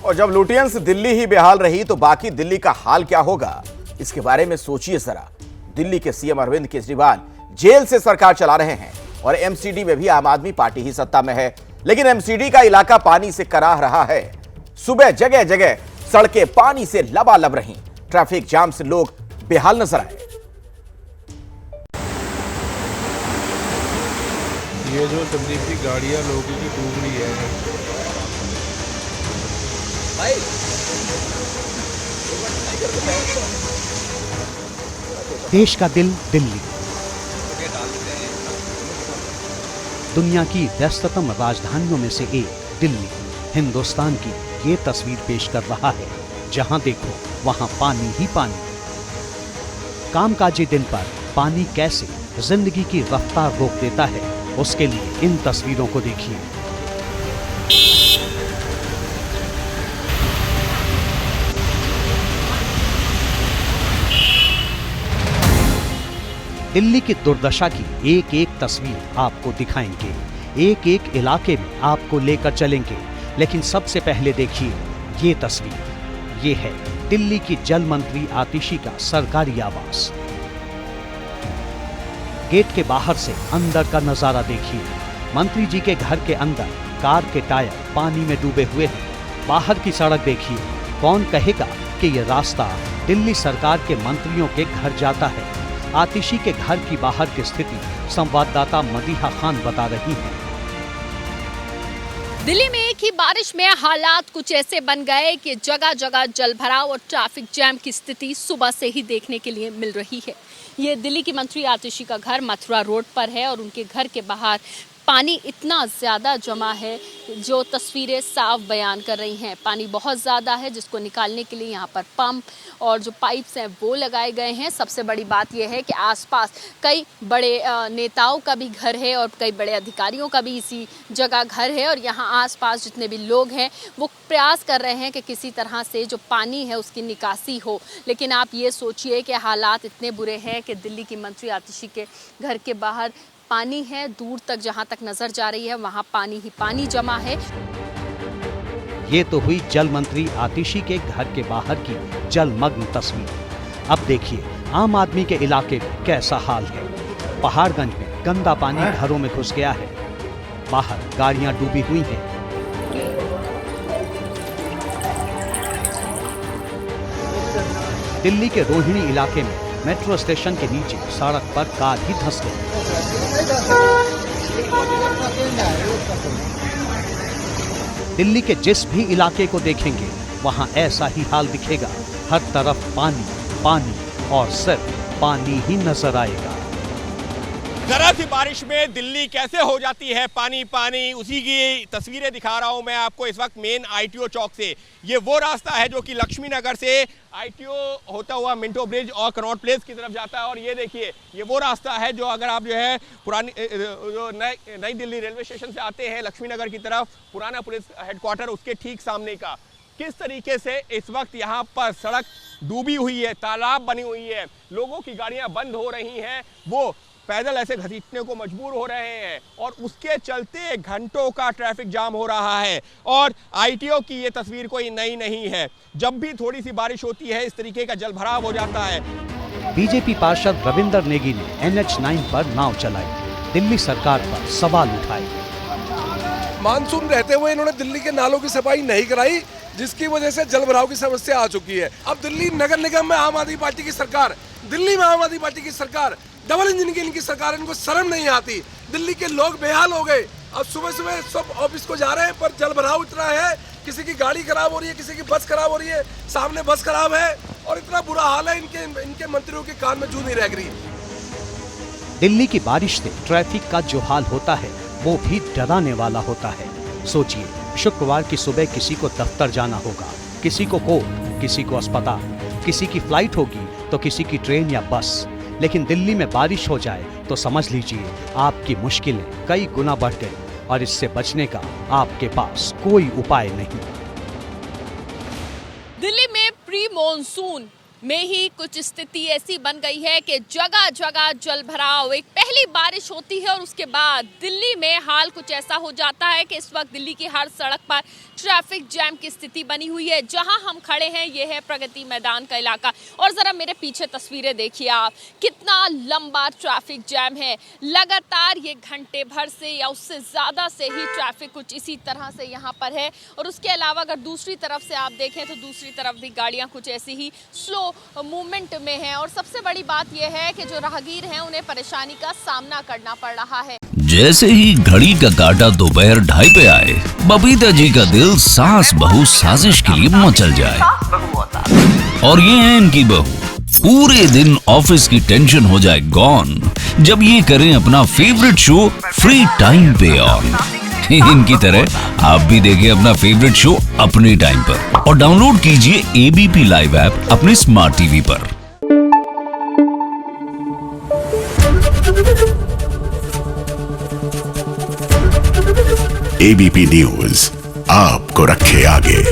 और जब लुटियंस दिल्ली ही बेहाल रही तो बाकी दिल्ली का हाल क्या होगा, इसके बारे में सोचिए जरा। दिल्ली के सीएम अरविंद केजरीवाल जेल से सरकार चला रहे हैं और एमसीडी में भी आम आदमी पार्टी ही सत्ता में है, लेकिन एमसीडी का इलाका पानी से कराह रहा है। सुबह जगह जगह सड़कें पानी से लबालब रहीं, ट्रैफिक जाम से लोग बेहाल नजर आए। ये जो संदीप की गाड़ियां लोगों की डूब रही है भाई, देश का दिल दिल्ली, दुनिया की व्यस्ततम राजधानियों में से एक दिल्ली हिंदुस्तान की ये तस्वीर पेश कर रहा है, जहां देखो वहां पानी ही पानी। कामकाजी दिन पर पानी कैसे जिंदगी की रफ्तार रोक देता है, उसके लिए इन तस्वीरों को देखिए। दिल्ली की दुर्दशा की एक एक तस्वीर आपको दिखाएंगे, एक एक इलाके में आपको लेकर चलेंगे, लेकिन सबसे पहले देखिए ये तस्वीर। ये है दिल्ली की जल मंत्री आतिशी का सरकारी आवास। गेट के बाहर से अंदर का नजारा देखिए। मंत्री जी के घर के अंदर कार के टायर पानी में डूबे हुए हैं। बाहर की सड़क देखिए। कौन कहेगा कि यह रास्ता दिल्ली सरकार के मंत्रियों के घर जाता है। आतिशी के घर की बाहर की स्थिति संवाददाता मदीहा खान बता रही हैं। दिल्ली में एक ही बारिश में हालात कुछ ऐसे बन गए कि जगह जगह जल भराव और ट्रैफिक जैम की स्थिति सुबह से ही देखने के लिए मिल रही है। ये दिल्ली की मंत्री आतिशी का घर मथुरा रोड पर है और उनके घर के बाहर पानी इतना ज़्यादा जमा है जो तस्वीरें साफ बयान कर रही हैं। पानी बहुत ज़्यादा है जिसको निकालने के लिए यहाँ पर पंप और जो पाइप्स हैं वो लगाए गए हैं। सबसे बड़ी बात यह है कि आसपास कई बड़े नेताओं का भी घर है और कई बड़े अधिकारियों का भी इसी जगह घर है और यहाँ आसपास जितने भी लोग हैं वो प्रयास कर रहे हैं कि किसी तरह से जो पानी है उसकी निकासी हो। लेकिन आप ये सोचिए कि हालात इतने बुरे हैं कि दिल्ली की मंत्री आतिशी के घर के बाहर पानी है, दूर तक जहां तक नजर जा रही है वहां पानी ही पानी जमा है। ये तो हुई जल मंत्री आतिशी के घर के बाहर की जलमग्न तस्वीर। अब देखिए आम आदमी के इलाके में कैसा हाल है। पहाड़गंज में गंदा पानी घरों में घुस गया है। बाहर गाड़ियां डूबी हुई हैं। दिल्ली के रोहिणी इलाके में मेट्रो स्टेशन के नीचे सड़क पर कार ही धंस गई। दिल्ली के जिस भी इलाके को देखेंगे वहां ऐसा ही हाल दिखेगा। हर तरफ पानी पानी और सिर्फ पानी ही नजर आएगा। जरा सी बारिश में दिल्ली कैसे हो जाती है पानी पानी, उसी की तस्वीरें दिखा रहा हूं मैं आपको इस वक्त मेन आईटीओ चौक से। ये वो रास्ता है जो कि लक्ष्मी नगर से आईटीओ होता हुआ मिंटो ब्रिज और कनॉट प्लेस की तरफ जाता है। और ये देखिए ये वो रास्ता है जो अगर आप जो है पुरानी जो नई दिल्ली रेलवे स्टेशन से आते हैं लक्ष्मी नगर की तरफ, पुराना पुलिस हेडक्वार्टर उसके ठीक सामने का। किस तरीके से इस वक्त यहाँ पर सड़क डूबी हुई है, तालाब बनी हुई है, लोगों की गाड़ियाँ बंद हो रही हैं, वो पैदल ऐसे घसीटने को मजबूर हो रहे हैं और उसके चलते घंटों का ट्रैफिक जाम हो रहा है। और आईटीओ की ये तस्वीर कोई नई नहीं है, जब भी थोड़ी सी बारिश होती है इस तरीके का जलभराव हो जाता है। बीजेपी पार्षद रविंदर नेगी ने NH9 पर नाव चलाई, दिल्ली सरकार पर सवाल उठाए। मानसून रहते हुए इन्होंने दिल्ली के नालों की सफाई नहीं कराई, जिसकी वजह से जलभराव की समस्या आ चुकी है। अब दिल्ली नगर निगम में आम आदमी पार्टी की सरकार, दिल्ली में आम आदमी पार्टी की सरकार, डबल इंजन की इनकी सरकार, इनको शर्म नहीं आती। दिल्ली के लोग बेहाल हो गए। अब सुबह सुबह सब ऑफिस को जा रहे हैं पर जलभराव इतना है, किसी की गाड़ी खराब हो रही है, किसी की बस खराब हो रही है, सामने बस खराब है और इतना बुरा हाल है। इनके मंत्रियों के कान में जू नहीं रह रही। दिल्ली की बारिश से ट्रैफिक का जो हाल होता है वो भी डराने वाला होता है। सोचिए शुक्रवार की सुबह किसी को दफ्तर जाना होगा, किसी को कोर्ट, किसी को अस्पताल, किसी की फ्लाइट होगी तो किसी की ट्रेन या बस। लेकिन दिल्ली में बारिश हो जाए तो समझ लीजिए आपकी मुश्किलें कई गुना बढ़ गई और इससे बचने का आपके पास कोई उपाय नहीं। दिल्ली में प्री मॉनसून में ही कुछ स्थिति ऐसी बन गई है कि जगह जगह जल भराव। एक पहली बारिश होती है और उसके बाद दिल्ली में हाल कुछ ऐसा हो जाता है कि इस वक्त दिल्ली की हर सड़क पर ट्रैफिक जैम की स्थिति बनी हुई है। जहां हम खड़े हैं ये है प्रगति मैदान का इलाका और जरा मेरे पीछे तस्वीरें देखिए आप, कितना लंबा ट्रैफिक जैम है। लगातार ये घंटे भर से या उससे ज्यादा से ही ट्रैफिक कुछ इसी तरह से यहाँ पर है। और उसके अलावा अगर दूसरी तरफ से आप देखें तो दूसरी तरफ भी गाड़ियां कुछ ऐसी ही स्लो मूवमेंट में हैं। और सबसे बड़ी बात यह है कि जो राहगीर हैं उन्हें परेशानी का सामना करना पड़ रहा है। जैसे ही घड़ी का काटा दोपहर 2:30 पे आए, बबीता जी का दिल सास बहू साजिश के लिए मचल जाए। और ये है इनकी बहू, पूरे दिन ऑफिस की टेंशन हो जाए गॉन जब ये करें अपना फेवरेट शो फ्री टाइम पे ऑन। इनकी तरह आप भी देखिए अपना फेवरेट शो अपने टाइम पर और डाउनलोड कीजिए ABP लाइव ऐप अपने स्मार्ट टीवी पर। ABP न्यूज आपको रखे आगे।